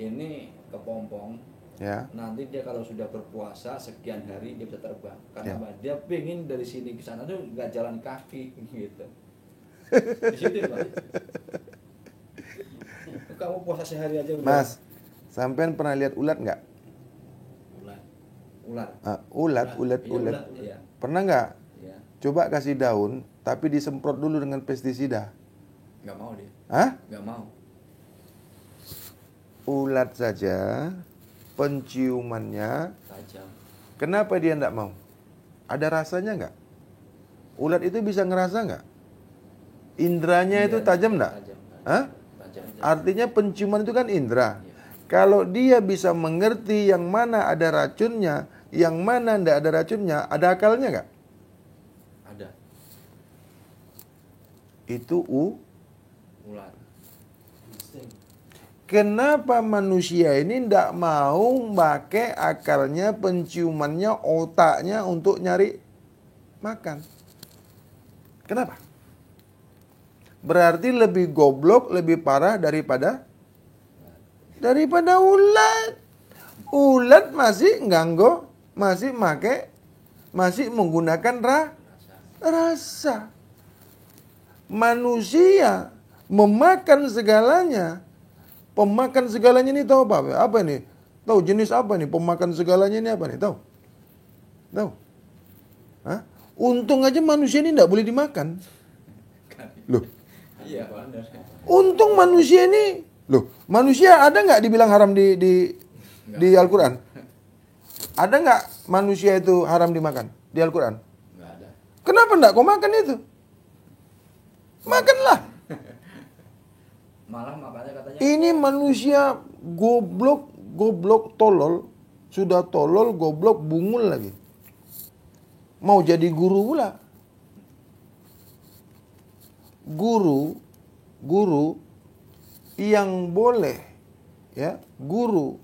Ini kepompong. Ya. Nanti dia kalau sudah berpuasa sekian hari dia bisa terbang. Karena dia pengen dari sini ke sana tuh nggak jalan kaki gitu. Di situ Pak. Kamu puasa sehari aja udah. Mas, sampean pernah lihat ulat nggak? Ulat. Iya. Pernah nggak? Iya. Coba kasih daun, tapi disemprot dulu dengan pestisida. Nggak mau dia. Hah? Nggak mau. Ulat saja, penciumannya, Tajam. kenapa dia nggak mau? Ada rasanya nggak? Ulat itu bisa ngerasa nggak? Indranya itu tajam nggak? Hah? Tajam. Artinya penciuman itu kan indra. Kalau dia bisa mengerti yang mana ada racunnya, yang mana ndak ada racunnya, ada akalnya nggak? Ada. Itu Ulat. Kenapa manusia ini ndak mau pakai akalnya, penciumannya, otaknya untuk nyari makan? Kenapa? Berarti lebih goblok, lebih parah daripada ulat. Ulat masih nganggo, masih menggunakan rasa. Manusia memakan segalanya. Pemakan segalanya ini tahu apa? Apa ini? Tahu jenis apa nih? Pemakan segalanya ini apa nih? Tahu? Hah? Untung aja manusia ini tidak boleh dimakan. Loh. Iya, benar. Untung manusia ini. Loh, manusia ada nggak dibilang haram di Al-Quran? Ada nggak manusia itu haram dimakan di Al-Quran? Nggak ada. Kenapa nggak kau makan itu? Makanlah. Malah makanya katanya Ini manusia goblok tolol. Sudah tolol, goblok, bungul lagi. Mau jadi guru pula. Guru yang boleh, ya, guru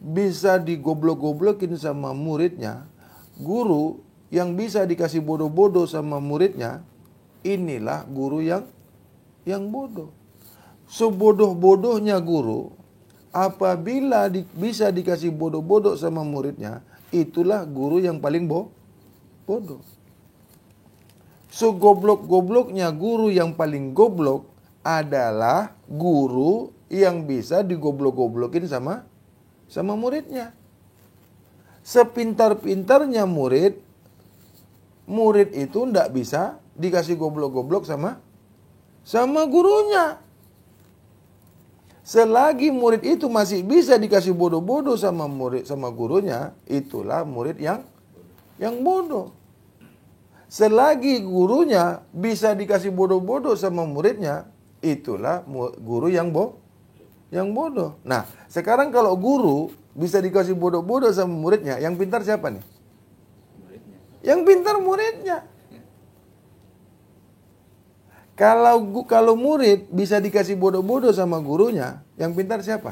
bisa digoblok-goblokin sama muridnya, guru yang bisa dikasih bodoh-bodoh sama muridnya, inilah guru yang bodoh. Sebodoh-bodohnya guru, apabila bisa dikasih bodoh-bodoh sama muridnya, itulah guru yang paling bodoh. Segoblok-gobloknya guru yang paling goblok adalah guru yang bisa digoblok-goblokin sama muridnya. Sepintar-pintarnya murid itu ndak bisa dikasih goblok-goblok sama gurunya. Selagi murid itu masih bisa dikasih bodoh-bodoh sama gurunya, itulah murid yang bodoh. Selagi gurunya bisa dikasih bodoh-bodoh sama muridnya, itulah guru yang bodoh. Nah, sekarang kalau guru bisa dikasih bodoh-bodoh sama muridnya, yang pintar siapa nih? muridnya. Yang pintar muridnya. Kalau murid bisa dikasih bodoh-bodoh sama gurunya, yang pintar siapa?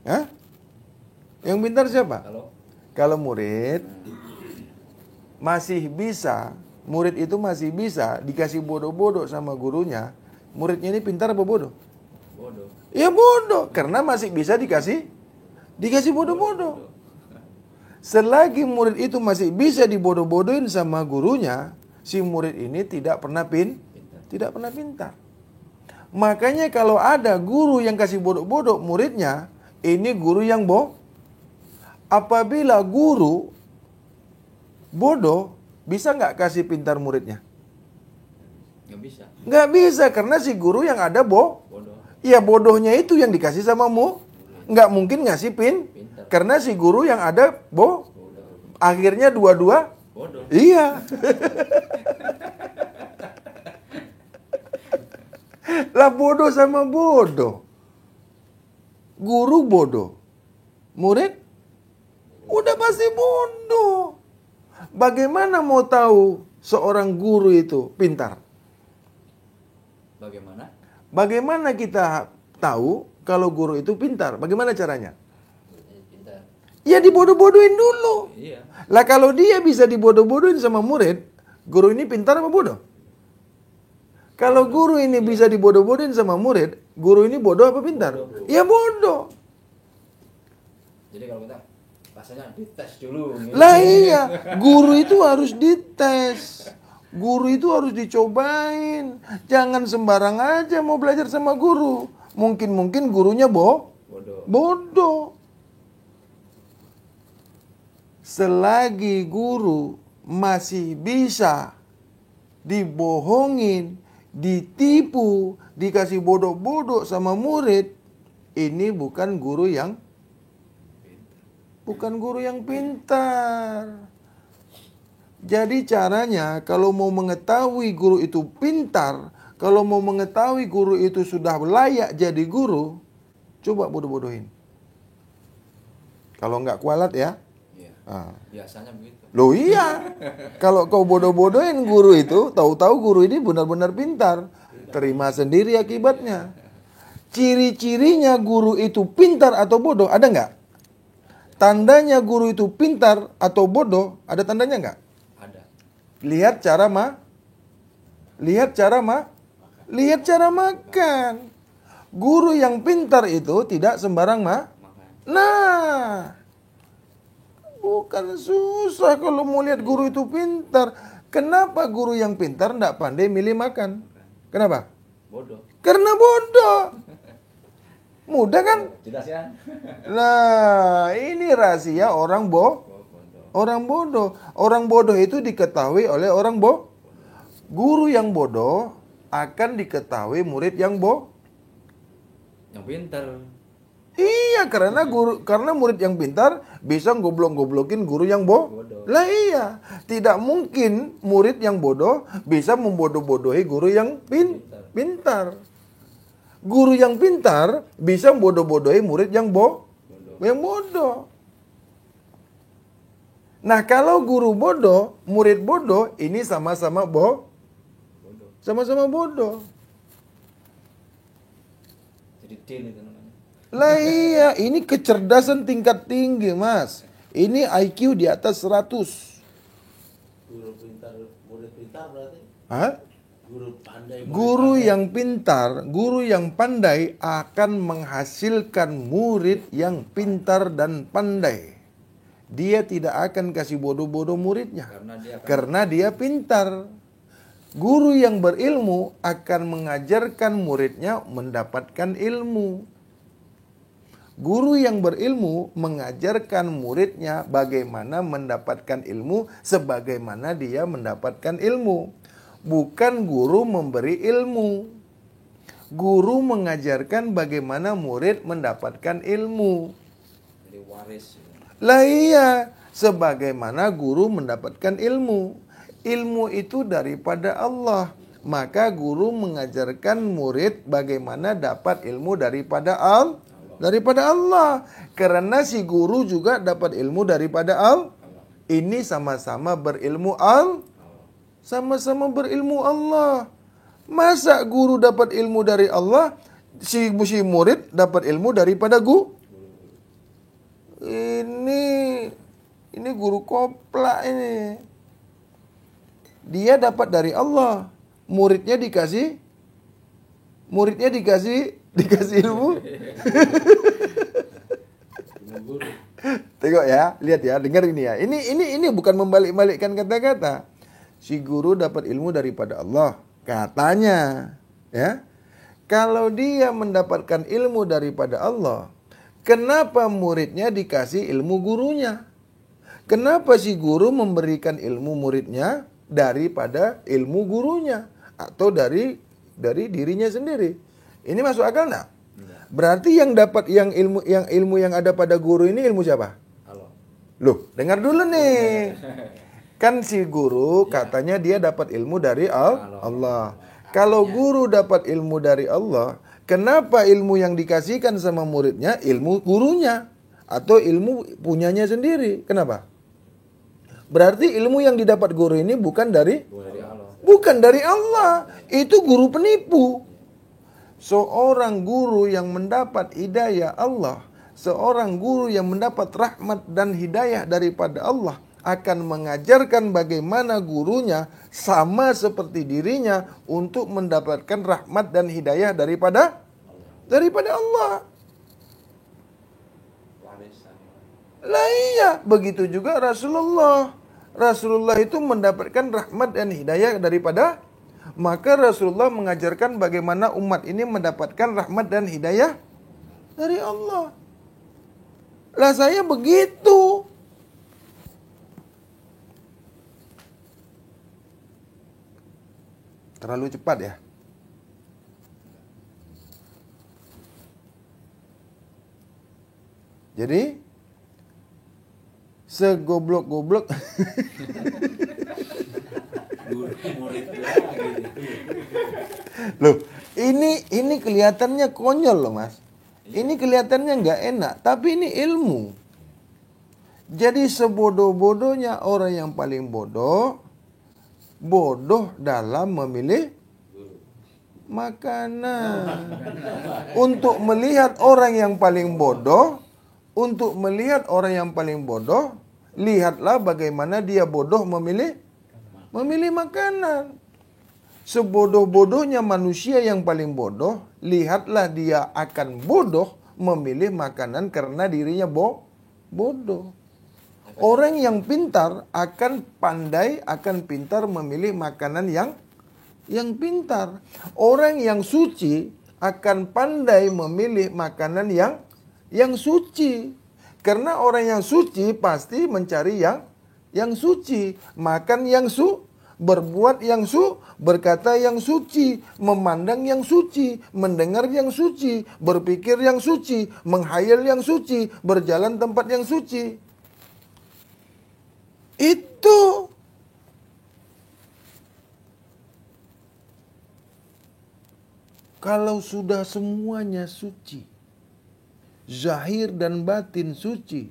Hah? Yang pintar siapa? Kalau murid murid itu masih bisa dikasih bodoh-bodoh sama gurunya, muridnya ini pintar apa bodoh? Bodoh. Ya bodoh, karena masih bisa dikasih bodoh-bodoh. Selagi murid itu masih bisa dibodoh-bodohin sama gurunya, si murid ini tidak pernah pintar. Makanya kalau ada guru yang kasih bodoh-bodoh muridnya, ini guru yang apabila guru bodoh, bisa nggak kasih pintar muridnya? Nggak bisa. Nggak bisa, karena si guru yang ada Bodoh. ya bodohnya itu yang dikasih sama nggak mungkin ngasih Pintar. karena si guru yang ada akhirnya dua-dua Bodoh. iya. Lah bodoh sama bodoh. Guru bodoh, murid udah pasti bodoh. Bagaimana mau tahu seorang guru itu pintar? Bagaimana? Bagaimana kita tahu kalau guru itu pintar? Bagaimana caranya? Pintar. Ya dibodoh-bodohin dulu. Iya. Lah kalau dia bisa dibodoh-bodohin sama murid, guru ini pintar apa bodoh? Kalau guru ini bisa dibodoh-bodohin sama murid, guru ini bodoh apa pintar? Ya bodoh. Jadi kalau kita rasanya dites dulu. Gitu. Lah iya, guru itu harus dites. Guru itu harus dicobain. Jangan sembarang aja mau belajar sama guru. Mungkin gurunya bodoh. Selagi guru masih bisa dibohongin, ditipu, dikasih bodoh-bodoh sama murid, ini bukan guru yang pintar. Jadi caranya kalau mau mengetahui guru itu pintar, kalau mau mengetahui guru itu sudah layak jadi guru, coba bodoh-bodohin. Kalau nggak kualat ya. Iya. Ah. Biasanya begitu. Loh iya, kalau kau bodoh-bodohin guru itu, tahu-tahu guru ini benar-benar pintar. Terima sendiri akibatnya. Ciri-cirinya guru itu pintar atau bodoh, ada nggak? Tandanya guru itu pintar atau bodoh, ada tandanya nggak? Ada. Lihat cara makan. Guru yang pintar itu tidak sembarang Makan. Nah, bukan susah kalau mau lihat guru itu pintar. Kenapa guru yang pintar tidak pandai milih makan? Kenapa? Bodoh. Karena bodoh. Mudah kan? Jelas ya? Nah, ini rahasia orang Bodoh. Orang bodoh itu diketahui oleh orang Guru yang bodoh akan diketahui murid yang Yang pintar. Iya, karena murid yang pintar bisa goblok-goblokin guru yang Bodoh. Lah iya, tidak mungkin murid yang bodoh bisa membodoh-bodohi guru yang pintar. Guru yang pintar bisa membodoh-bodohi murid yang bodoh. Nah, kalau guru bodoh, murid bodoh, ini sama-sama sama-sama bodoh. Jadi deal itu namanya. Lah iya, ini kecerdasan tingkat tinggi, Mas. Ini IQ di atas 100. Guru pintar, murid pintar berarti? Hah? Guru pandai. Guru yang pintar, guru yang pandai akan menghasilkan murid yang pintar dan pandai. Dia tidak akan kasih bodoh-bodoh muridnya. Karena dia pintar. Guru yang berilmu akan mengajarkan muridnya mendapatkan ilmu. Guru yang berilmu mengajarkan muridnya bagaimana mendapatkan ilmu sebagaimana dia mendapatkan ilmu. Bukan guru memberi ilmu. Guru mengajarkan bagaimana murid mendapatkan ilmu. Jadi waris. Lah iya, sebagaimana guru mendapatkan ilmu. Ilmu itu daripada Allah. Maka guru mengajarkan murid bagaimana dapat ilmu daripada Allah. Karena si guru juga dapat ilmu daripada Allah. Ini sama-sama berilmu sama-sama berilmu Allah. Masa guru dapat ilmu dari Allah, si murid dapat ilmu daripada guru? Ini guru koplak ini. Dia dapat dari Allah, muridnya dikasih ilmu. Tengok ya, lihat ya, dengar ini ya. Ini bukan membalik-balikkan kata-kata. Si guru dapat ilmu daripada Allah, katanya, ya. Kalau dia mendapatkan ilmu daripada Allah, kenapa muridnya dikasih ilmu gurunya? Kenapa si guru memberikan ilmu muridnya daripada ilmu gurunya atau dari dirinya sendiri? Ini masuk akal enggak? Berarti yang dapat ilmu yang ada pada guru ini ilmu siapa? Allah. Loh, dengar dulu nih. Kan si guru katanya dia dapat ilmu dari Allah. Kalau guru dapat ilmu dari Allah, kenapa ilmu yang dikasihkan sama muridnya ilmu gurunya atau ilmu punyanya sendiri? Kenapa? Berarti ilmu yang didapat guru ini bukan dari Allah. Itu guru penipu. Seorang guru yang mendapat hidayah Allah, seorang guru yang mendapat rahmat dan hidayah daripada Allah akan mengajarkan bagaimana gurunya sama seperti dirinya untuk mendapatkan rahmat dan hidayah daripada Allah. Warisan. Lah iya, begitu juga Rasulullah. Rasulullah itu mendapatkan rahmat dan hidayah daripada, maka Rasulullah mengajarkan bagaimana umat ini mendapatkan rahmat dan hidayah dari Allah. Lah saya begitu. Terlalu cepat ya? Jadi segoblok-goblok Guru murid lagi. loh, ini kelihatannya konyol loh Mas. Ini kelihatannya nggak enak, tapi ini ilmu. Jadi sebodoh-bodohnya orang yang paling bodoh dalam memilih makanan. Untuk melihat orang yang paling bodoh, lihatlah bagaimana dia bodoh memilih makanan. Sebodoh-bodohnya manusia yang paling bodoh, lihatlah dia akan bodoh memilih makanan karena dirinya bodoh. Orang yang pintar akan pintar memilih makanan yang pintar. Orang yang suci akan pandai memilih makanan yang suci. Karena orang yang suci pasti mencari yang suci, makan yang berbuat yang berkata yang suci, memandang yang suci, mendengar yang suci, berpikir yang suci, menghayal yang suci, berjalan tempat yang suci. Itu kalau sudah semuanya suci, zahir dan batin suci,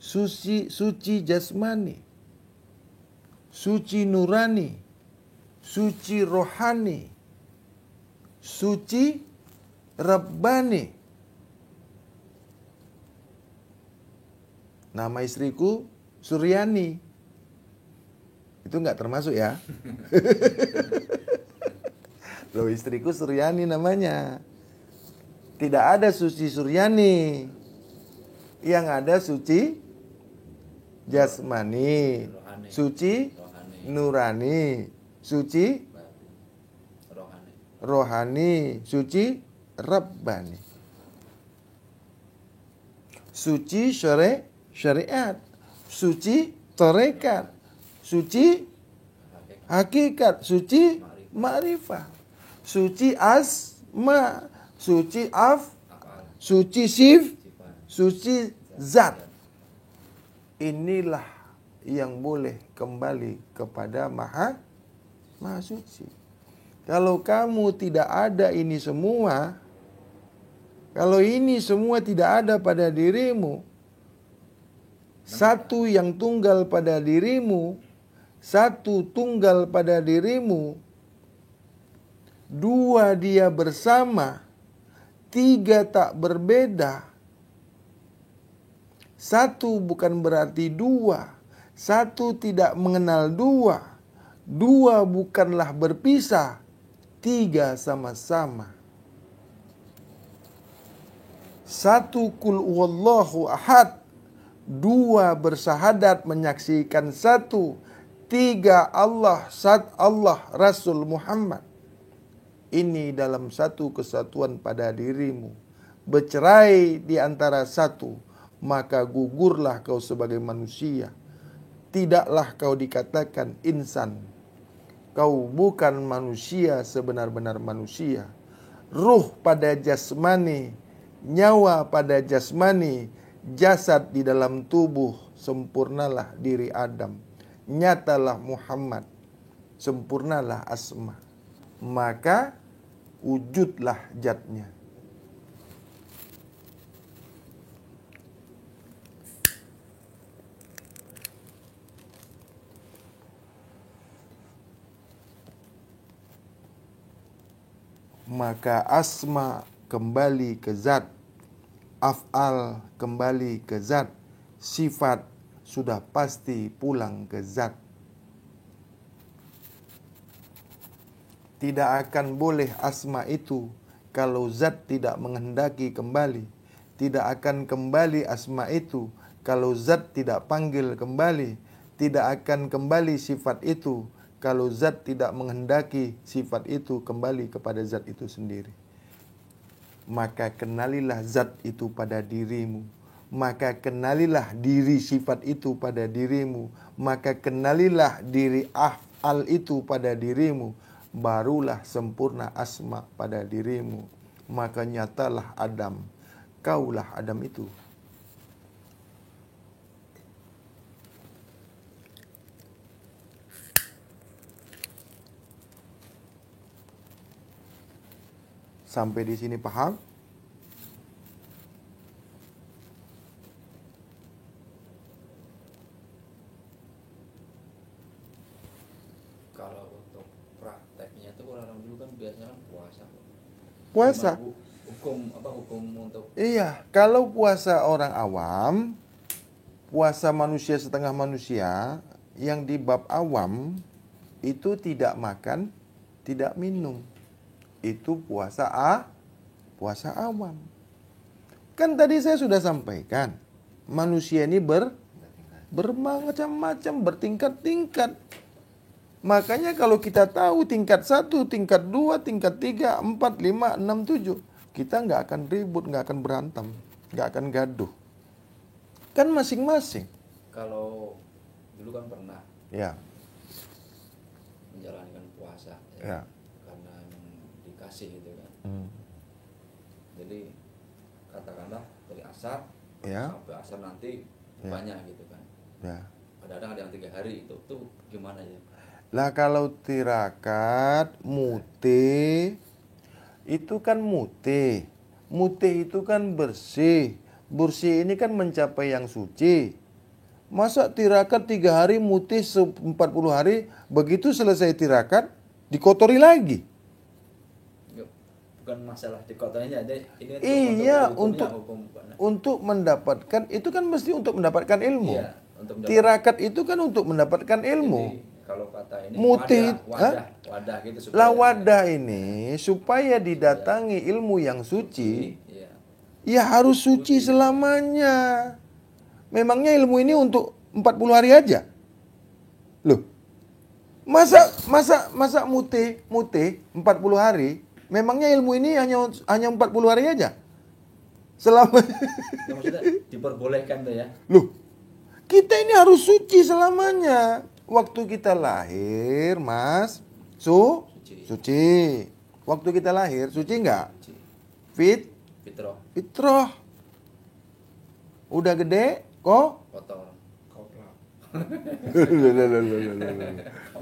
suci jasmani, suci nurani, suci rohani, suci rabbani. Nama istriku Suryani. Itu nggak termasuk ya. Loh, istriku Suryani namanya. Tidak ada suci Suryani. Yang ada suci jasmani, suci nurani, suci rohani, suci rabbani. Suci syariat, suci tarekat, suci hakikat, suci ma'rifah, suci asma, suci suci suci zat. Inilah yang boleh kembali kepada Maha Suci. Kalau kamu tidak ada ini semua, kalau ini semua tidak ada pada dirimu, satu yang tunggal pada dirimu, dua dia bersama, tiga tak berbeda. Satu bukan berarti dua, satu tidak mengenal dua, dua bukanlah berpisah, tiga sama-sama. Satu kul huwallahu ahad, dua bersahadat menyaksikan satu, tiga Allah, Rasul Muhammad. Ini dalam satu kesatuan pada dirimu. Bercerai di antara satu, maka gugurlah kau sebagai manusia. Tidaklah kau dikatakan insan. Kau bukan manusia sebenar-benar manusia. Ruh pada jasmani, nyawa pada jasmani, jasad di dalam tubuh, sempurnalah diri Adam. Nyatalah Muhammad, sempurnalah asma. Maka wujudlah zatnya. Maka asma kembali ke zat, af'al kembali ke zat, sifat sudah pasti pulang ke zat. Tidak akan boleh asma itu kalau zat tidak menghendaki kembali. Tidak akan kembali asma itu kalau zat tidak panggil kembali. Tidak akan kembali sifat itu kalau zat tidak menghendaki sifat itu kembali kepada zat itu sendiri. Maka kenalilah zat itu pada dirimu. Maka kenalilah diri sifat itu pada dirimu. Maka kenalilah diri af'al itu pada dirimu. Barulah sempurna asma pada dirimu. Maka nyatalah Adam. Kaulah Adam itu. Sampai di sini paham? Kalau untuk prakteknya tuh orang dulu kan biasanya kan puasa. Puasa. Gimana, Bu? Hukum untuk Iya, kalau puasa orang awam, puasa manusia setengah manusia, yang di bab awam, itu tidak makan, tidak minum. Itu puasa awam. Kan tadi saya sudah sampaikan, manusia ini bermacam-macam, bertingkat-tingkat. Makanya kalau kita tahu tingkat 1, tingkat 2, tingkat 3, 4, 5, 6, 7, kita nggak akan ribut, nggak akan berantem, nggak akan gaduh. Kan masing-masing. kalau dulu kan pernah Ya, menjalankan puasa ya. karena emang dikasih gitu kan. Hmm. Jadi katakanlah dari asar Ya. sampai asar nanti Ya. banyak gitu kan. Ya. Kadang-kadang ada yang 3 hari itu tuh gimana ya? Lah kalau tirakat, mute, itu kan mute. Mute itu kan bersih. Bersih ini kan mencapai yang suci. Masa tirakat 3 hari, mute 40 hari, begitu selesai tirakat, dikotori lagi. Bukan masalah dikotorinya, ini Iya, hukumnya, untuk mendapatkan, itu kan mesti untuk mendapatkan ilmu. Iya, untuk mendapatkan- Tirakat itu kan untuk mendapatkan ilmu. Jadi, kalau kata ini Mute, wadah gitu supaya Lah wadah ini supaya didatangi ilmu yang suci, Iya. ya harus suci selamanya. Memangnya ilmu ini untuk 40 hari aja? Loh. Masa mute 40 hari? Memangnya ilmu ini hanya 40 hari aja? Selama Ya, maksudnya diperbolehkan tuh ya. Loh. Kita ini harus suci selamanya. Waktu kita lahir, Mas, suci. Waktu kita lahir, suci enggak? Suci. Fitrah. Fitrah. Udah gede, kok? Kotor. Kopla.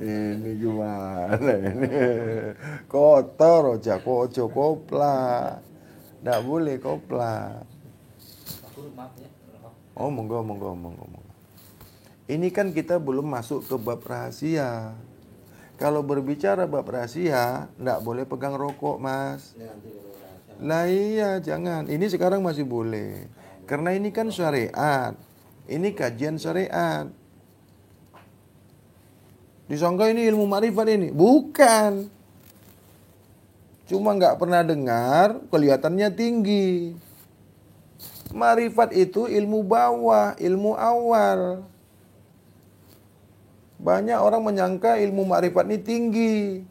Ini gimana ini? Kotor aja, ojo kopla. Nggak boleh kopla. Aku maaf ya. Oh, monggo. Ini kan kita belum masuk ke bab rahasia. Kalau berbicara bab rahasia, nggak boleh pegang rokok, Mas. Ini nanti kalau rahasia. Lah iya, jangan. Ini sekarang masih boleh. Karena ini kan syariat. Ini kajian syariat. Disangka ini ilmu makrifat ini. Bukan. Cuma nggak pernah dengar, kelihatannya tinggi. Makrifat itu ilmu bawah, ilmu awal. Banyak orang menyangka ilmu makrifat ini tinggi.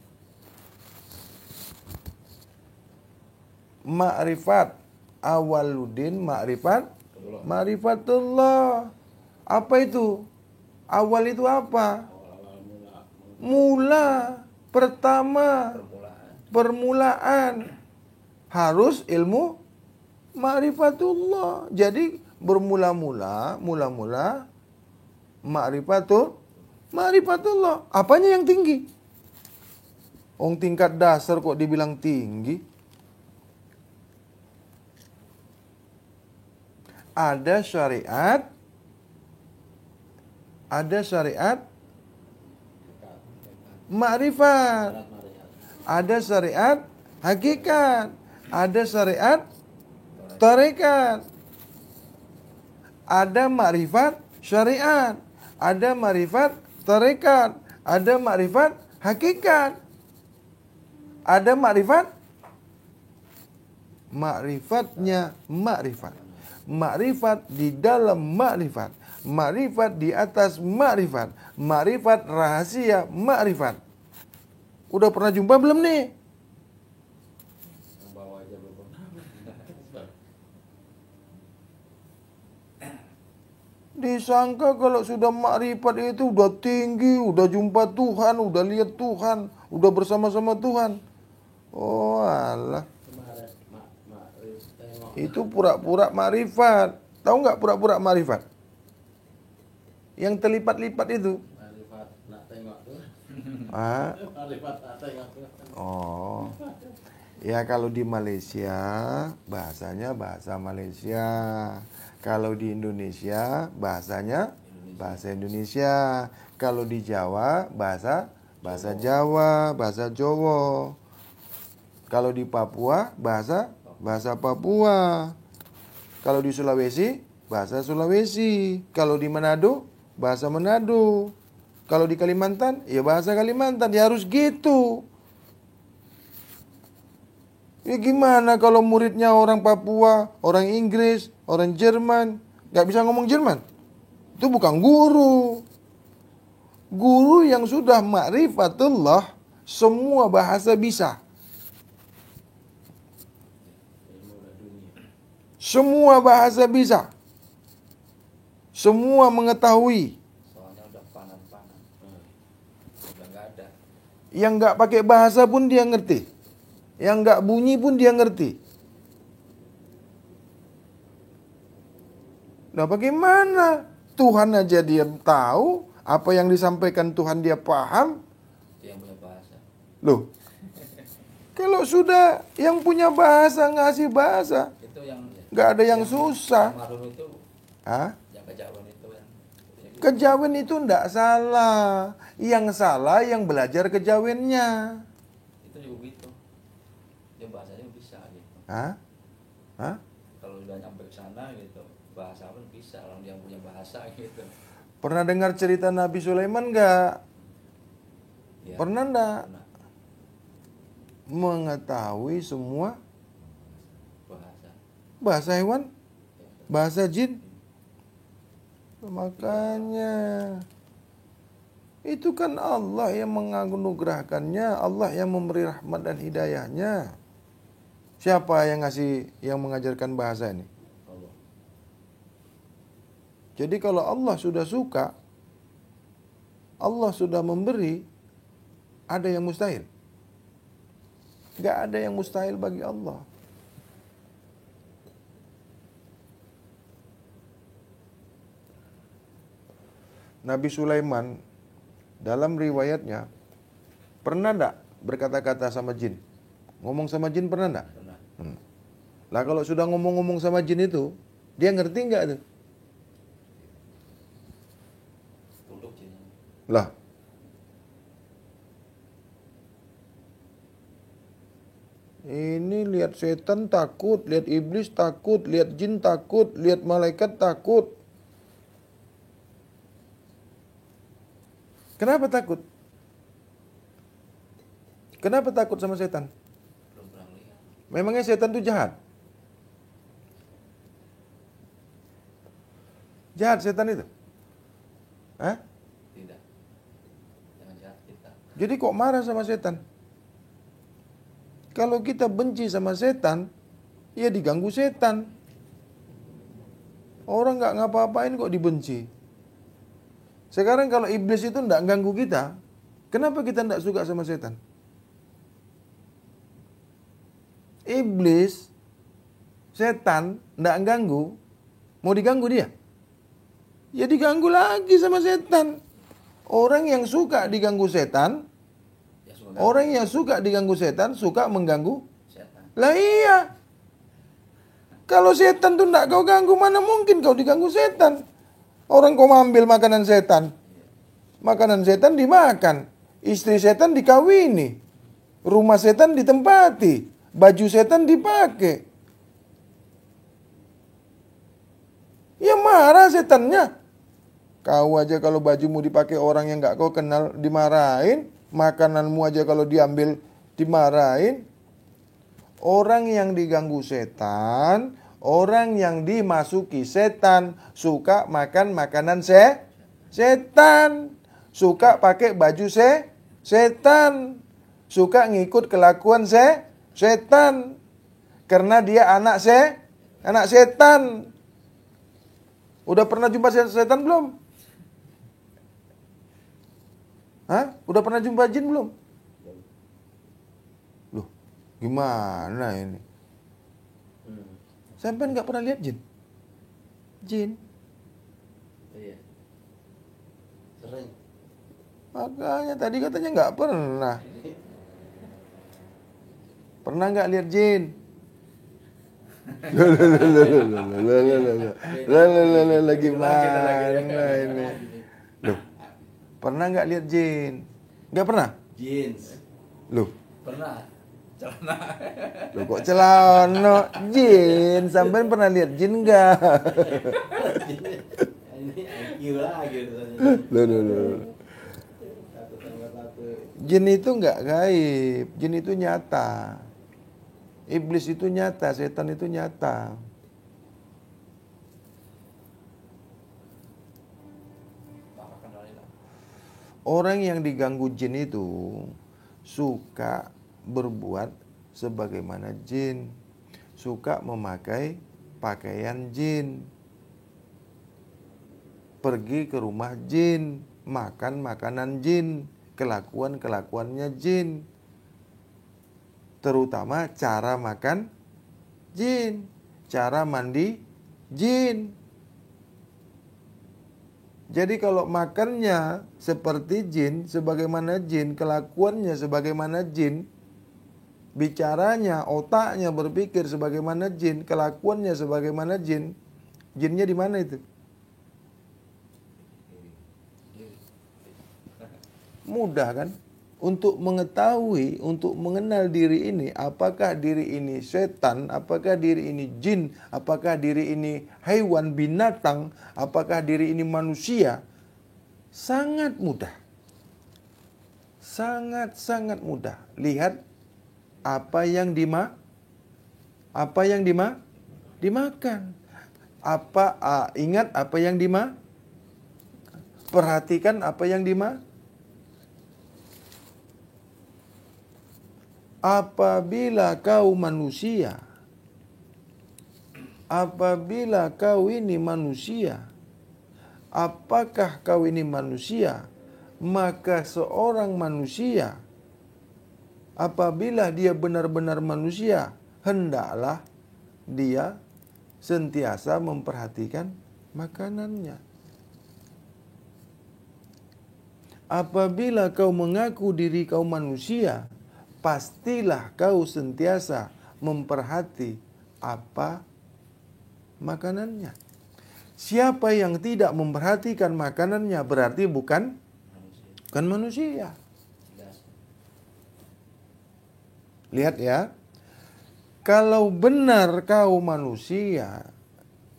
Makrifat awaluddin, ma'rifatullah. Apa itu? Awal itu apa? Mula, pertama, permulaan. Harus ilmu ma'rifatullah. Jadi mula-mula ma'rifatullah. Apanya yang tinggi? Tingkat dasar kok dibilang tinggi? Ada syariat ma'rifat, ada syariat hakikat, ada syariat tarekat, ada ma'rifat syariat, ada ma'rifat tarekat, ada ma'rifat hakikat, ada ma'rifatnya ma'rifat. Ma'rifat di dalam ma'rifat. Ma'rifat di atas ma'rifat. Ma'rifat rahasia ma'rifat. Udah pernah jumpa belum nih? Bawa aja belum pernah. Disangka kalau sudah ma'rifat itu udah tinggi, udah jumpa Tuhan, udah lihat Tuhan, udah bersama-sama Tuhan. Oh alah. Kemarin tengok. Itu pura-pura ma'rifat. Tahu nggak pura-pura ma'rifat? Yang terlipat-lipat itu. Marifat nak tengok tuh. Ah, Marifat nak tengok tuh. oh. Ya kalau di Malaysia bahasanya bahasa Malaysia. Kalau di Indonesia bahasanya bahasa Indonesia. Kalau di Jawa bahasa Jawa, bahasa Jawa. Kalau di Papua bahasa Papua. Kalau di Sulawesi bahasa Sulawesi. Kalau di Manado bahasa Manado. Kalau di Kalimantan ya bahasa Kalimantan. Ya harus gitu. Ya gimana kalau muridnya orang Papua, orang Inggris, orang Jerman, gak bisa ngomong Jerman? Itu bukan guru. Guru yang sudah ma'rifatullah, semua bahasa bisa. Semua bahasa bisa. Semua mengetahui. Soalnya udah panan-panan. Udah nggak ada. Yang gak pakai bahasa pun dia ngerti. Yang gak bunyi pun dia ngerti. Nah bagaimana? Tuhan aja dia tahu. Apa yang disampaikan Tuhan dia paham. Itu yang punya bahasa. Loh. Kalau sudah yang punya bahasa ngasih bahasa. Itu yang Gak ada yang susah. Marun itu, Hah? yang kejawen itu yang Kejawen itu ndak salah. Yang salah yang belajar kejawennya. itu juga gitu. Dia bahasanya bisa gitu. Hah? Hah? Kalau udah nyampe ke sana gitu, bahasa pun bisa orang yang punya bahasa gitu. Pernah dengar cerita Nabi Sulaiman nggak? Ya, Pernah ndak? pernah. Mengetahui semua Bahasa. bahasa hewan, bahasa jin. Makanya itu kan Allah yang menganugerahkannya, Allah yang memberi rahmat dan hidayahnya. Siapa yang mengajarkan bahasa ini? Allah. Jadi kalau Allah sudah suka, Allah sudah memberi, ada yang mustahil? Gak ada yang mustahil bagi Allah. Nabi Sulaiman dalam riwayatnya pernah enggak berkata-kata sama jin? Ngomong sama jin pernah enggak? Pernah. Lah kalau sudah ngomong-ngomong sama jin itu, dia ngerti enggak tuh? Tunduk jinnya. Lah. Ini lihat setan takut, lihat iblis takut, lihat jin takut, lihat malaikat takut. Kenapa takut? Kenapa takut sama setan? Belum pernah lihat. Memangnya setan itu jahat? Jahat setan itu? Hah? Tidak. Jangan jahat kita. Jadi kok marah sama setan? Kalau kita benci sama setan, ya diganggu setan. Orang nggak ngapa-ngapain kok dibenci. Sekarang kalau iblis itu nggak ganggu kita, kenapa kita nggak suka sama setan? Iblis, setan nggak ganggu, mau diganggu dia? Ya diganggu lagi sama setan. Orang yang suka diganggu setan, Ya, suka orang yang suka diganggu setan suka mengganggu. setan. Lah iya. Kalau setan tuh nggak kau ganggu, mana mungkin kau diganggu setan? Orang kau ambil makanan setan. Makanan setan dimakan. Istri setan dikawini. Rumah setan ditempati. Baju setan dipakai. Ya marah setannya. Kau aja kalau bajumu dipakai orang yang nggak kau kenal dimarahin, makananmu aja kalau diambil dimarahin. Orang yang diganggu setan, orang yang dimasuki setan, suka makan makanan setan, suka pakai baju setan, suka ngikut kelakuan setan, karena dia anak setan. Udah pernah jumpa setan belum? Hah? Udah pernah jumpa jin belum? Loh, gimana ini? Sampai nggak pernah lihat jin? Jin? Iya. Sering. Makanya tadi katanya nggak pernah. Pernah nggak lihat jin? Gimana ini? Loh, pernah nggak lihat jin? Nggak pernah? Jeans. Loh, Pernah. Celana. loh kok celana jin? Sampai pernah lihat jin nggak? Ini IQ lagi. Loh. Satu. Jin itu nggak gaib, jin itu nyata. Iblis itu nyata, setan itu nyata. Orang yang diganggu jin itu suka berbuat sebagaimana jin, suka memakai pakaian jin, pergi ke rumah jin, makan makanan jin, kelakuannya jin. Terutama cara makan jin, cara mandi jin. Jadi kalau makannya seperti jin, sebagaimana jin, kelakuannya sebagaimana jin, bicaranya, otaknya berpikir sebagaimana jin, kelakuannya sebagaimana jin, jinnya di mana itu? Mudah kan? Untuk mengetahui, untuk mengenal diri ini, apakah diri ini setan, apakah diri ini jin, apakah diri ini hewan, binatang, apakah diri ini manusia, sangat mudah. Sangat mudah. Lihat apa yang dimakan. Ingat apa yang dimakan. Perhatikan apa yang dimakan. Apabila kau manusia, apabila kau ini manusia, apakah kau ini manusia? Maka seorang manusia, apabila dia benar-benar manusia, hendaklah dia sentiasa memperhatikan makanannya. Apabila kau mengaku diri kau manusia, pastilah kau sentiasa memperhati apa makanannya. Siapa yang tidak memperhatikan makanannya berarti bukan manusia. Lihat ya. Kalau benar kau manusia,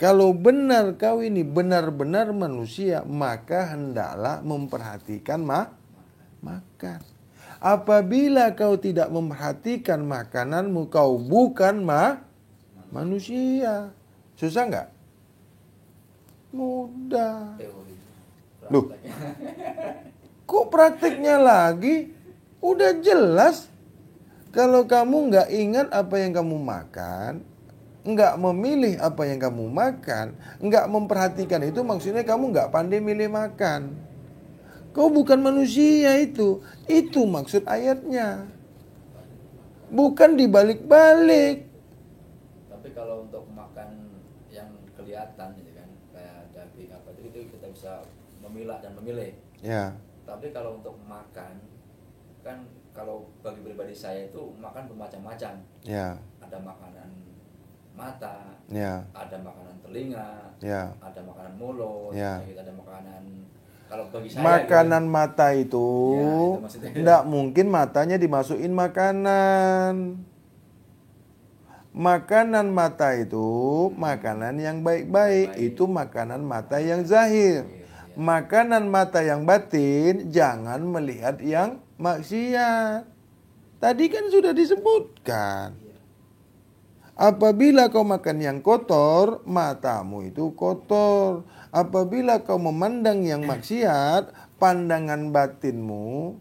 kalau benar kau ini benar-benar manusia, maka hendaklah memperhatikan makan. Apabila kau tidak memperhatikan makananmu, kau bukan manusia. Susah nggak? Mudah. Loh, kok praktiknya lagi? Udah jelas. Kalau kamu nggak ingat apa yang kamu makan, nggak memilih apa yang kamu makan, nggak memperhatikan itu, maksudnya kamu nggak pandai milih makan. Kau bukan manusia itu maksud ayatnya. Bukan dibalik-balik. Tapi kalau untuk makan yang kelihatan gitu kan, kayak daging apa itu kita bisa memilah dan memilih. Ya. Tapi kalau untuk makan kan, kalau bagi pribadi saya itu makan bermacam-macam. Ya. Ada makanan mata, Ya. ada makanan telinga, Ya. ada makanan mulut, Ya. ada makanan. Kalau bagi saya Makanan gitu, mata itu Ya, itu maksudnya. enggak mungkin matanya dimasukin makanan. Makanan mata itu makanan yang baik-baik, itu makanan mata yang zahir. Makanan mata yang batin jangan melihat yang maksiat. Tadi kan sudah disebutkan. Apabila kau makan yang kotor, matamu itu kotor. Apabila kau memandang yang maksiat, pandangan batinmu,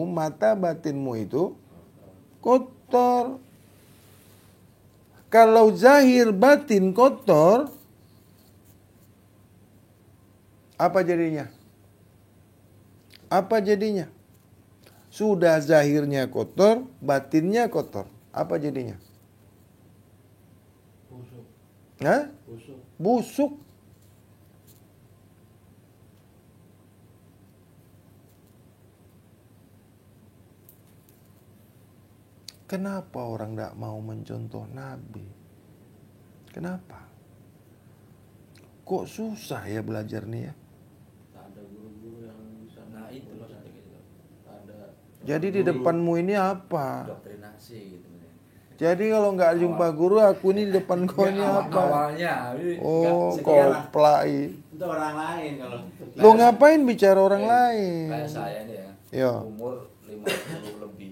mata batinmu itu kotor. Kalau zahir batin kotor, apa jadinya? Apa jadinya? Sudah zahirnya kotor, batinnya kotor. Apa jadinya? Busuk. Hah? Busuk. Busuk. Kenapa orang tidak mau mencontoh Nabi? Kenapa? Kok susah ya belajar nih ya? Tak ada guru-guru yang bisa. Nah itu maksudnya gitu. Tak ada. Jadi di depanmu ini apa? Doktrinasi gitu. Jadi kalau nggak jumpa guru, aku ini di depan kau ini apa? Awalnya. Oh, Sekian. koplai. Itu orang lain kalau. Lo ngapain bicara orang lain? Kayak saya nih ya. Ya. Umur 50 lebih.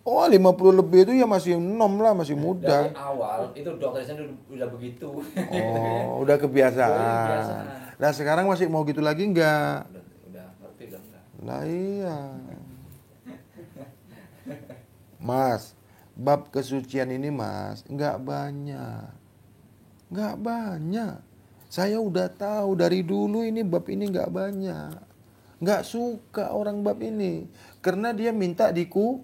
Oh, 50 lebih itu ya masih nom lah, masih Dari muda. awal itu doktrinnya udah begitu. Oh, udah kebiasaan. Kebiasaan. Nah, sekarang masih mau gitu lagi enggak? Udah ngerti udah enggak. Nah, iya. Mas, bab kesucian ini Mas, enggak banyak. Enggak banyak. Saya udah tahu dari dulu ini bab ini enggak banyak. Enggak suka orang bab ini. Karena dia minta dikubur.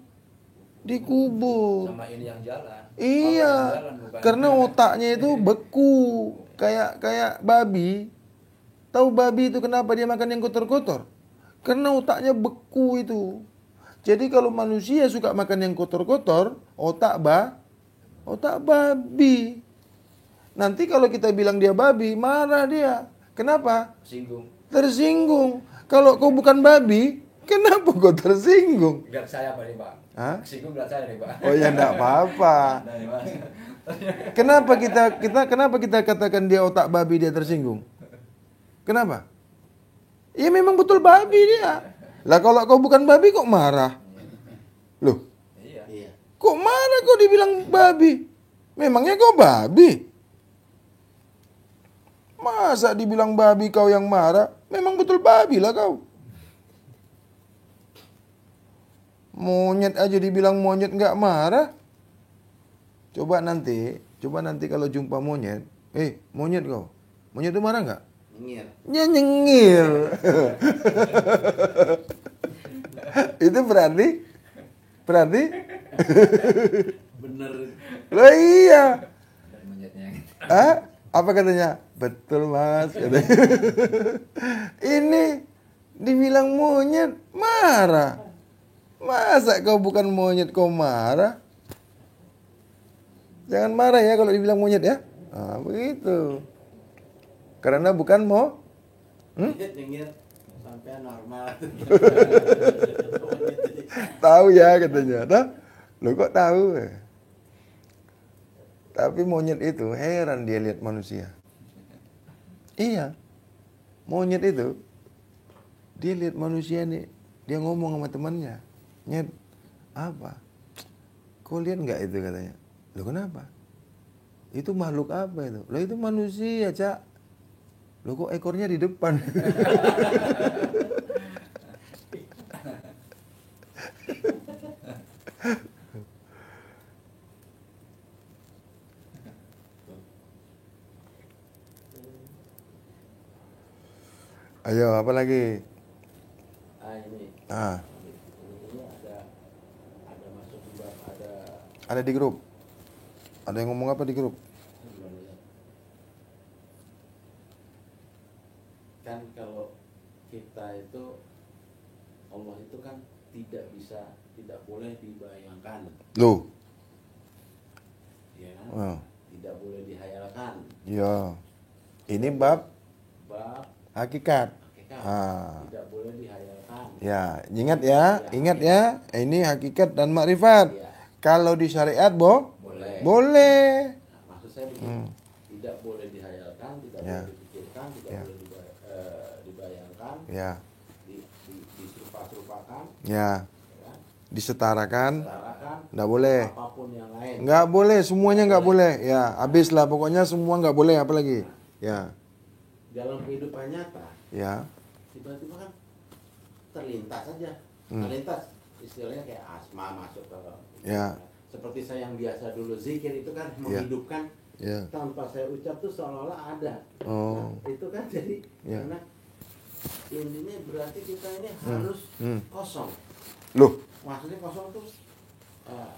Sama ini yang jalan. Iya, Yang jalan, bukan. karena otaknya itu beku, kayak babi. Tahu babi itu kenapa dia makan yang kotor-kotor? Karena otaknya beku itu. Jadi kalau manusia suka makan yang kotor-kotor, otak babi. Nanti kalau kita bilang dia babi, marah dia. Kenapa? Singgung. Tersinggung. Kalau kau bukan babi, kenapa kau tersinggung? Biar saya apa nih Pak? Hah? Singgung biar saya nih Pak. Oh ya enggak apa-apa. Nah, nih, Mas. Kenapa kita katakan dia otak babi, dia tersinggung? Kenapa? Ya memang betul babi dia. Lah kalau kau bukan babi kok marah? Loh, Iya. Iya. kok marah kau dibilang babi? Memangnya kau babi? Masa dibilang babi kau yang marah? Memang betul babi lah kau. Monyet aja dibilang monyet nggak marah. Coba nanti kalau jumpa monyet, monyet kau. Monyet itu marah nggak? Nyengir. Nyengir. Itu berarti Bener. Lah iya. Dan monyetnya. Apa katanya? Betul Mas katanya. Ini dibilang monyet marah. Masa kau bukan monyet kau marah? Jangan marah ya kalau dibilang monyet ya. Nah, begitu. Karena bukan Nyengir sampai normal. tahu ya katanya. Tahu? Lo kok tahu? Tapi monyet itu heran dia lihat manusia. Iya. Monyet itu dia lihat manusia nih, dia ngomong sama temannya. Nyet, apa? Kau lihat nggak itu katanya? Loh kenapa? Itu makhluk apa itu? Loh itu manusia, Cak. Loh kok ekornya di depan? Ayo, apa lagi? Ini. Ini ada masuk di bab Ada di grup. Ada yang ngomong apa di grup? kan kalau kita itu Allah itu kan tidak boleh dibayangkan, Loh. ya kan? Oh. Tidak boleh dihayalkan. Ya. Ini bab Bab hakikat. hakikat Ah. tidak boleh dihayalkan. Ya, ingat ya. Ini hakikat dan makrifat. Ya. Kalau di syariat, Boleh. boleh. Nah, maksud saya begini, tidak boleh dihayalkan, tidak Ya. boleh dipikirkan, tidak Ya. boleh dibayangkan, Ya, diserupa-serupakan, ya, ya, disetarakan, setarakan, nggak boleh. apapun yang lain. Nggak boleh, semuanya nggak boleh. Ya, habis lah pokoknya semua nggak boleh, apalagi. Ya, Dalam kehidupan nyata, ya, tiba-tiba kan terlintas saja, terlintas istilahnya kayak asma masuk ke Ya. seperti saya yang biasa dulu zikir itu kan Ya. menghidupkan ya. tanpa saya ucap tuh seolah-olah ada. Oh. Nah, itu kan jadi Ya. karena intinya berarti kita ini harus kosong. Loh, Maksudnya kosong tuh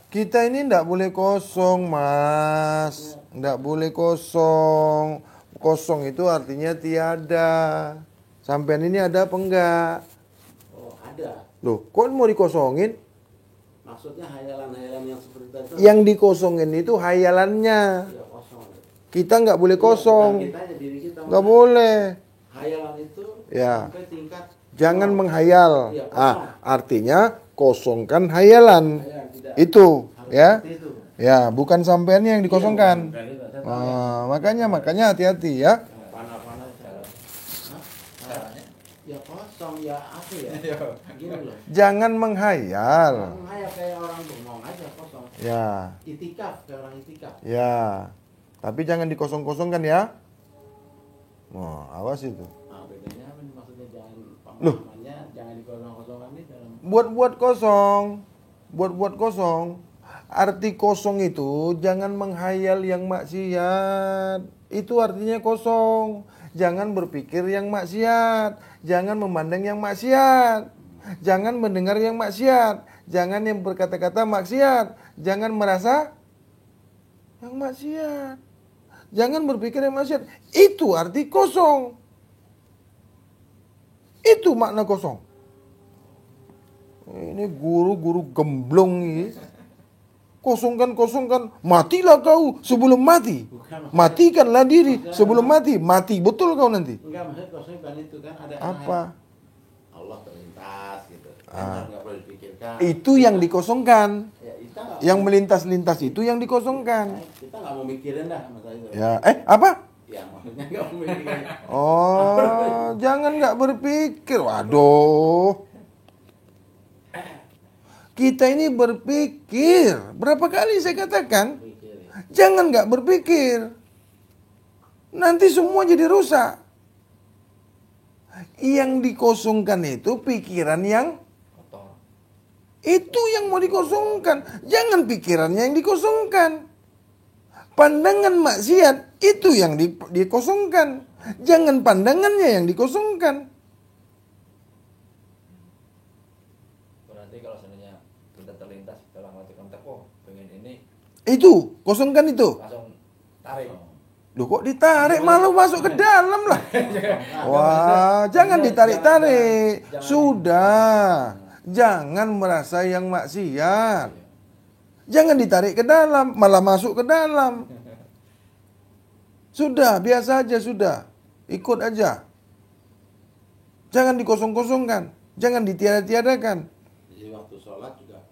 kita ini nggak boleh kosong, Mas. Nggak boleh kosong. Kosong itu artinya tiada. Sampean ini ada apa enggak? oh ada. Loh, kok mau dikosongin? Maksudnya hayalan-hayalan yang seperti itu Yang dikosongin itu hayalannya. ya kosong. Kita nggak boleh kosong. Bukan kitanya, diri kita. Nggak boleh. Hayalan itu Ya. sampai tingkat Jangan menghayal. Iya, kosong. Artinya kosongkan hayalan. hayalan tidak Itu, harus ya. seperti itu. Ya, bukan sampeannya yang dikosongkan. Iya, bukan itu. Saya tahu ya. Makanya hati-hati ya. Panah-panah saya. Hah? Caranya? Ya kosong ya apa ya? Gini loh. Jangan menghayal. Menghayal kayak orang bengong aja kosong. Ya, Itikaf kayak orang itikaf. ya. Tapi jangan dikosong-kosongkan ya. Wah, awas itu. Nah, bedanya apa nih maksudnya jangan Loh. pemahamannya jangan dikosong-kosongkan nih dalam Buat-buat kosong. Buat-buat kosong. Arti kosong itu jangan menghayal yang maksiat. Itu artinya kosong. Jangan berpikir yang maksiat. Jangan memandang yang maksiat. Jangan mendengar yang maksiat. Jangan yang berkata-kata maksiat. Jangan merasa yang maksiat. Jangan berpikir yang maksiat. Itu arti kosong. Itu makna kosong. Ini guru-guru gemblong ini. Kosongkan, matilah kau sebelum mati. Bukan, Matikanlah diri sebelum mati. Mati betul kau nanti. enggak maksudnya kosong bukan itu kan ada Apa? Allah terlintas gitu. Kan enggak boleh dipikirkan. Itu yang dikosongkan. Ya, kita nggak- Yang melintas-lintas itu yang dikosongkan. kita nggak mau mikirin dah masalah itu. Ya, apa? Ya maksudnya nggak mau mikirin. Oh, jangan nggak berpikir. Waduh. Kita ini berpikir. Berapa kali saya katakan? Mikirin. Jangan nggak berpikir. Nanti semua jadi rusak. Yang dikosongkan itu pikiran yang Kotor. itu yang mau dikosongkan. Jangan pikirannya yang dikosongkan. Pandangan maksiat itu yang dikosongkan. Jangan pandangannya yang dikosongkan. Berarti kalau seandainya kita terlintas dalam hati kontak, oh pengen ini, Itu, kosongkan itu. langsung tarik. Loh kok ditarik malah masuk ke dalam lah. Wah, jangan ditarik-tarik. Sudah. Jangan merasa yang maksiat. Jangan ditarik ke dalam, malah masuk ke dalam. Sudah, biasa aja sudah. Ikut aja. Jangan dikosong-kosongkan. Jangan ditiada-tiadakan. Jadi waktu sholat juga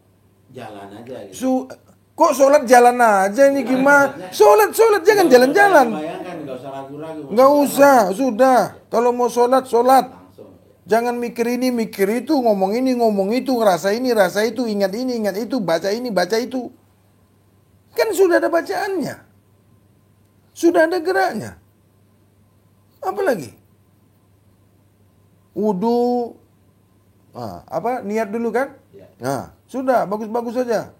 jalan aja gitu. Kok sholat jalan aja ini gimana? Sholat jangan jalan-jalan. Bayangkan nggak usah ragu-ragu. Nggak usah, sudah. Kalau mau sholat. Langsung. Jangan mikir ini, mikir itu, ngomong ini, ngomong itu, rasa ini, rasa itu, ingat ini, ingat itu, baca ini, baca itu. Kan sudah ada bacaannya. Sudah ada geraknya. Apa lagi? Wudu. Niat dulu kan? Ya. Nah, sudah, bagus-bagus saja.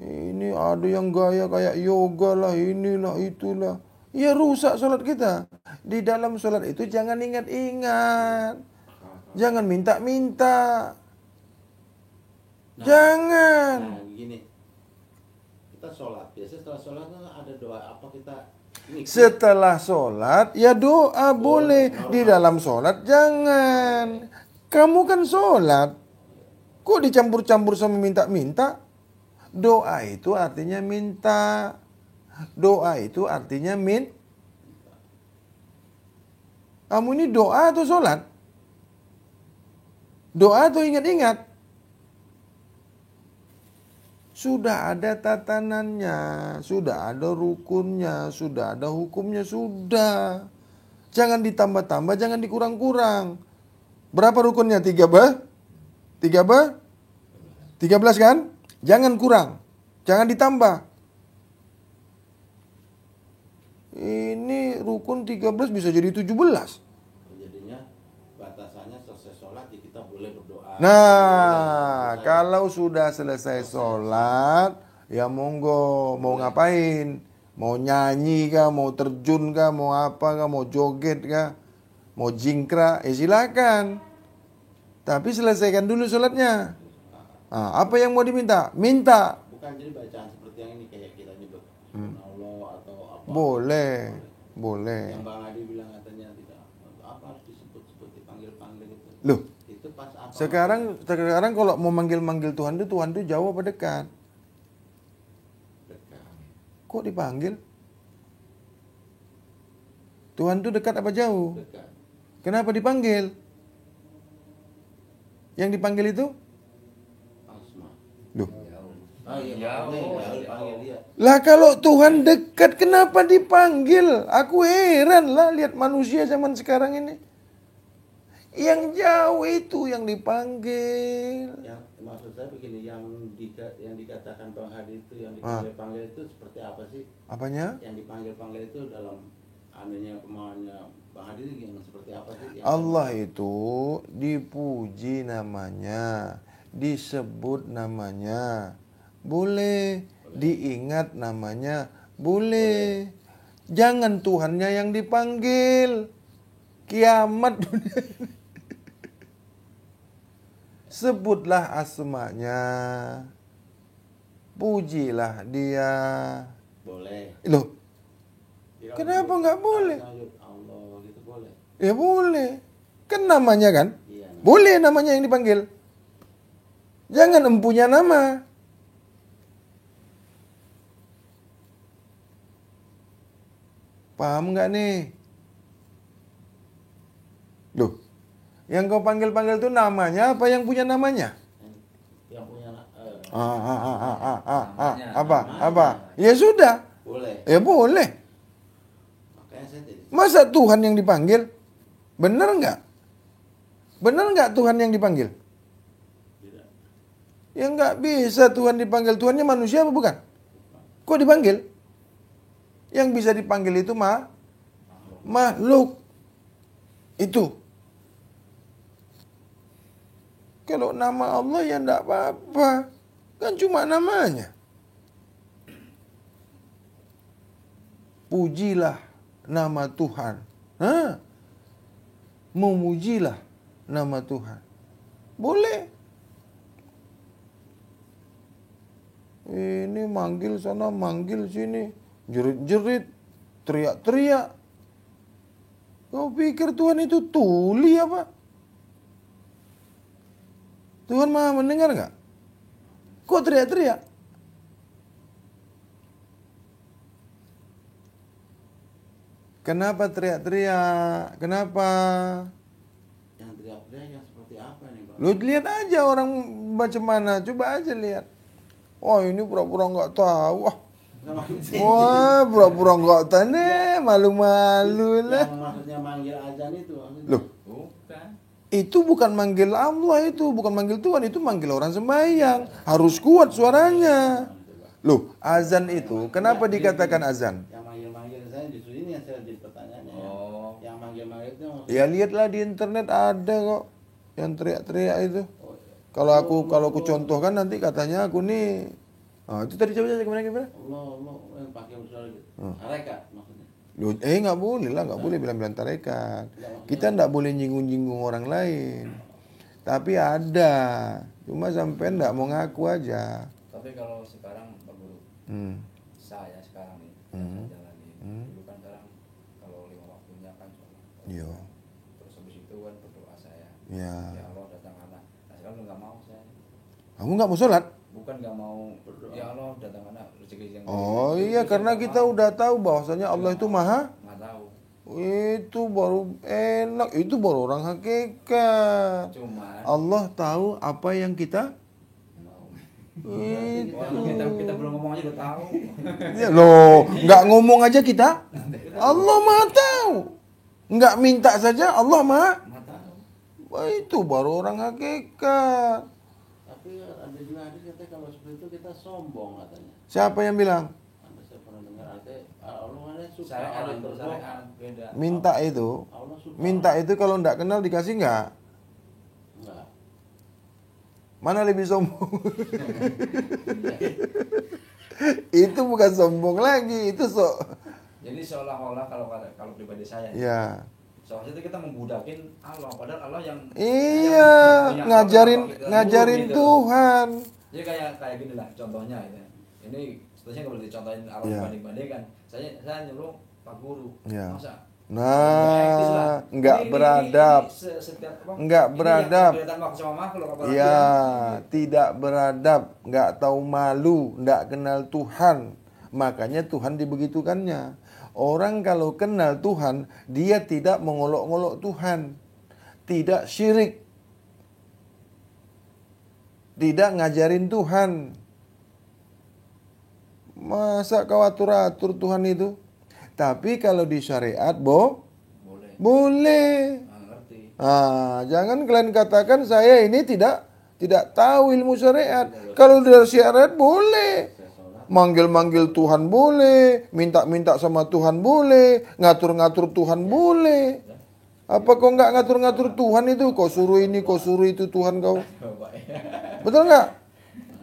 Ini ada yang gaya kayak yoga lah, inilah, itulah. Ya rusak sholat kita. Di dalam sholat itu jangan ingat-ingat. Jangan minta-minta. Jangan. Nah, gini. Kita sholat. Biasanya setelah sholat kan ada doa apa kita ini. Setelah sholat, ya doa boleh. Di dalam sholat jangan. Kamu kan sholat. Kok dicampur-campur sama minta-minta? Doa itu artinya minta. Doa itu artinya Kamu ini doa atau sholat? Doa atau ingat-ingat? Sudah ada tatanannya, sudah ada rukunnya, sudah ada hukumnya, sudah. Jangan ditambah-tambah, jangan dikurang-kurang. Berapa rukunnya? 13 kan? Jangan kurang, jangan ditambah. Ini rukun 13 bisa jadi 17. Jadinya batasannya selesai sholat ya kita boleh berdoa. Nah, kalau sudah selesai sholat, ya monggo, mau ngapain? Mau nyanyi kah, mau terjun kah, mau apa kah, mau joget kah, mau jingkrak, silakan. Tapi selesaikan dulu sholatnya. Nah, apa yang mau diminta? Minta. Bukan jadi bacaan seperti yang ini kayak kita nyebut Allah atau apa. Boleh. Yang Bang Adi bilang katanya tidak apa harus disebut-sebut dipanggil-panggil gitu. Loh, Itu pas apa? sekarang kalau mau manggil-manggil Tuhan itu jauh apa dekat? Dekat. Kok dipanggil? Tuhan itu dekat apa jauh? Dekat. Kenapa dipanggil? Yang dipanggil itu? Asma. Loh. Oh iya, jauh dipanggil dia. Lah kalau Tuhan dekat kenapa dipanggil? Aku heran lah lihat manusia zaman sekarang ini. Yang jauh itu yang dipanggil. Yang maksud saya begini, yang dikatakan Bang Hadi itu yang dipanggil-panggil itu seperti apa sih? Apanya? Yang dipanggil-panggil itu dalam anunya kemauannya Bang Hadi itu yang seperti apa sih? Allah itu dipuji namanya, disebut namanya, boleh, diingat namanya, boleh. Jangan Tuhannya yang dipanggil. Kiamat dunia ini. Sebutlah asmanya, pujilah dia. Boleh. Loh, Tidak kenapa boleh. nggak boleh? Allah gitu boleh. Ya boleh. Kan namanya kan? Iya. Boleh namanya yang dipanggil. Jangan empunya nama. Paham nggak nih? Loh, yang kau panggil-panggil itu namanya apa yang punya namanya? Yang punya Apa? Ya sudah. boleh. Ya boleh. Makanya saya jadi Masa Tuhan yang dipanggil? Benar nggak? Benar nggak Tuhan yang dipanggil? tidak. Ya nggak bisa Tuhan dipanggil. Tuhannya manusia apa bukan? Kok dipanggil? Yang bisa dipanggil itu makhluk. Itu. Kalau nama Allah ya nggak apa-apa. Kan cuma namanya. Pujilah nama Tuhan. Memujilah nama Tuhan. Boleh. Ini manggil sana, manggil sini. Jerit-jerit. Teriak-teriak. Kau pikir Tuhan itu tuli apa? Tuhan Maha mendengar nggak? Kok teriak-teriak? Kenapa teriak-teriak? Kenapa? Yang teriak-teriak yang seperti apa nih Bang? Lu lihat aja orang macam mana. Coba aja lihat. Oh ini pura-pura nggak tahu. Wah pura-pura nggak tahu nih. Malu-malu lah. Yang maksudnya manggil azan itu maksudnya. Loh. Bukan. Itu bukan manggil Allah itu, bukan manggil Tuhan, itu manggil orang sembahyang. Harus kuat suaranya. Loh, azan itu, kenapa dikatakan azan? Yang manggil-manggil saya justru ini yang saya jadi pertanyaannya. Oh. Yang manggil-manggil itu maksudnya. Ya lihatlah di internet ada kok yang teriak-teriak itu. Oh, iya. Kalau aku contohkan nanti katanya aku nih. Itu tadi coba aja gimana? Allah yang pakai usul gitu. Tarekat maksudnya. Loh, nggak boleh lah, nggak boleh bilang-bilang tarekat. Kita nggak boleh nyinggung-nyinggung orang lain. Tapi ada, cuma sampai nggak mau ngaku aja. Tapi kalau sekarang Pak Guru, saya sekarang nih saya jalanin. Dulu kan sekarang kalau 5 waktunya kan sholat. Iya. Terus habis itu kan berdoa saya. Iya. Ya Allah datang anak. Nah sekarang nggak mau saya. Kamu nggak mau sholat? Bukan nggak mau berdoa. Ya Allah datang anak rezeki yang. Oh iya, karena kita udah tahu bahwasanya Allah itu maha. Nggak tahu. Itu baru enak, itu baru orang hakikat. Cuman Allah tahu apa yang kita mau. Orang kita belum ngomong aja udah tahu. Ya, loh, nggak ngomong aja kita, Allah Maha tahu. Nggak minta saja Allah Maha. Nggak tahu. Wah, itu baru orang hakikat. Tapi ada juga hadis katanya kalau seperti itu kita sombong katanya. Siapa yang bilang? Saya pernah dengar ada Allah ada suka Syariat orang itu berdoa. syariat beda. Allah suka. Minta itu kalau nggak kenal dikasih nggak? Enggak. Mana lebih sombong? Itu bukan sombong lagi, itu Jadi seolah-olah kalau pribadi saya, ya. soalnya itu kita membudakin Allah, padahal Allah yang Iya, yang ngajarin gitu. Tuhan. Jadi kayak gini lah contohnya ini. Ini sebenarnya nggak boleh dicontohin Allah Iya. banding-bandingkan. Saya nyuruh Pak Guru, Iya. masa? Nah, nggak beradab. Nggak beradab. Ya, tidak beradab, nggak tahu malu, nggak kenal Tuhan. Makanya Tuhan dibegitukannya. Orang kalau kenal Tuhan, dia tidak mengolok-olok Tuhan. Tidak syirik. Tidak ngajarin Tuhan. Masa kau atur-atur Tuhan itu? Tapi kalau di syariat, boleh. Ngerti. Jangan kalian katakan saya ini tidak tahu ilmu syariat. Kalau dari syariat boleh. Manggil-manggil Tuhan boleh, minta-minta sama Tuhan boleh, ngatur-ngatur Tuhan boleh. Apa kau nggak ngatur-ngatur Tuhan itu? Kau suruh ini, kau suruh itu Tuhan kau. Betul nggak?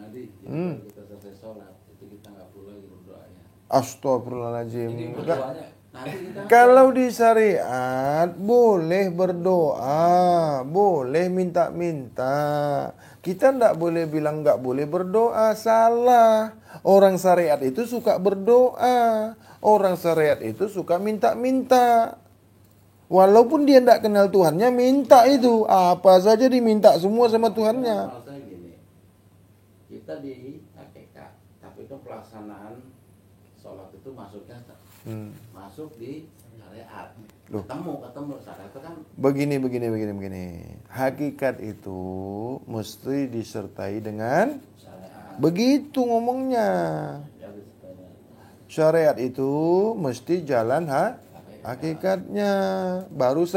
Nanti kita selesai sholat itu kita nggak perlu lagi berdoa ya. Astagfirullahaladzim. Jadi berdoanya Nanti kita Kalau di syariat boleh berdoa, boleh minta-minta. Kita nggak boleh bilang nggak boleh berdoa, salah. Orang syariat itu suka berdoa. Orang syariat itu suka minta-minta. Walaupun dia nggak kenal Tuhannya, minta itu. Apa saja diminta semua sama Tuhannya. Maksud saya gini, kita di hakikat, tapi kan pelaksanaan sholat itu masuknya masuk di syariat. Loh. Ketemu syariat itu kan Begini. Hakikat itu mesti disertai dengan begitu ngomongnya. Syariat itu mesti jalan hakikatnya. Baru